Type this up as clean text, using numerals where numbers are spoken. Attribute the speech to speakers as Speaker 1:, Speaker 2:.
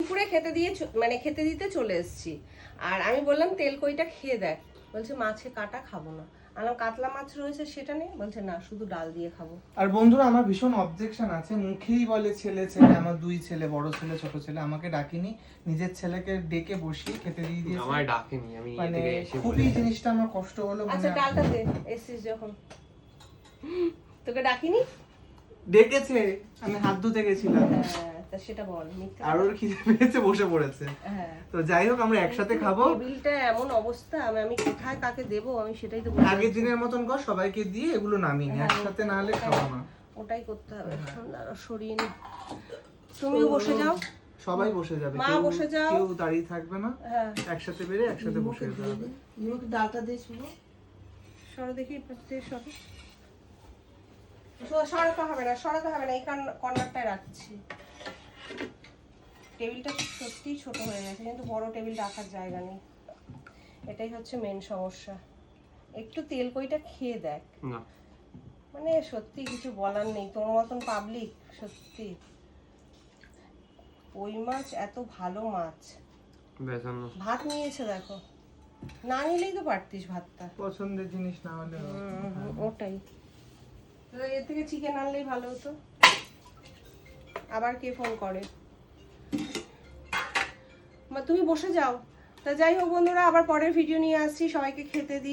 Speaker 1: দুপুরে খেতে দিতে চলে এসেছি। আর আমি বললাম তেল কইটা খেয়ে দেখ, বলছে মাছে কাটা খাবো না। আলাম কাতলা মাছ রয়েছে সেটা নেই, বলছে না শুধু ডাল দিয়ে খাবো।
Speaker 2: আর বন্ধুরা আমার ভীষণ অবজেকশন আছে, মুখেই বলে ছেলে ছেলে, আমার দুই ছেলে, বড় ছেলে ছোট ছেলে, আমাকে ডাকিনি, নিজের ছেলেকে ডেকে বসিয়ে খেতে দিয়ে দিয়েছে।
Speaker 3: আমায় ডাকেনি, আমি
Speaker 2: মানে
Speaker 3: থেকে এসে
Speaker 2: খুবই জিনিসটা আমার কষ্ট হলো।
Speaker 1: আচ্ছা ডালটা দে, এসেছিস যখন। তোকে ডাকিনি?
Speaker 2: ডেকেছে, আমি হাত ধুতে গেছিলাম।
Speaker 1: হ্যাঁ, তা সেটা বল। মিথ্যা
Speaker 2: আর ওর খিদে পেয়েছে, বসে পড়েছে।
Speaker 1: হ্যাঁ।
Speaker 2: তো যাই হোক আমরা একসাথে খাবো।
Speaker 1: টেবিলটা এমন অবস্থা, আমি কোথায় কাকে দেবো, আমি সেটাই তো
Speaker 2: আগের দিনের মতন কর, সবাইকে দিয়ে এগুলো নামিয়ে নি, একসাথে না হলে খাবো না।
Speaker 1: ওটাই করতে হবে। দাঁড়াও সরিয়ে নি। তুমিও বসে যাও,
Speaker 2: সবাই বসে যাবে,
Speaker 1: মা বসে যাও,
Speaker 2: কেউ দাঁড়িয়ে থাকবে না।
Speaker 1: হ্যাঁ
Speaker 2: একসাথে বেরে একসাথে বসে যেতে হবে।
Speaker 1: ডালটা দিয়ে শুনো, সরো দেখি, সরাতে হবে না, এই কর্নারটায় রাখছি। টেবিলটা সত্যিই ছোট হয়ে গেছে, কিন্তু বড় টেবিল রাখার জায়গা নেই, এটাই হচ্ছে মেন সমস্যা। একটু তেল কইটা খেয়ে দেখ,
Speaker 3: না
Speaker 1: মানে সত্যি কিছু বলার নেই, তোর মতন পাবলিক সত্যি। ওই মাছ এত ভালো মাছ,
Speaker 3: বেসানো
Speaker 1: ভাত নিয়েছে দেখো, না নিলেই তো পারতিস ভাতটা।
Speaker 2: পছন্দের জিনিস না হলে
Speaker 1: ওটাই, এর থেকে চিকেন আনলেই ভালো হতো। আবার কে ফোন করে, তুমি বসে যাও। তা যাই হোক বন্ধুরা, আবার পরের ভিডিও নিয়ে আসছি, সবাইকে খেতে দিই।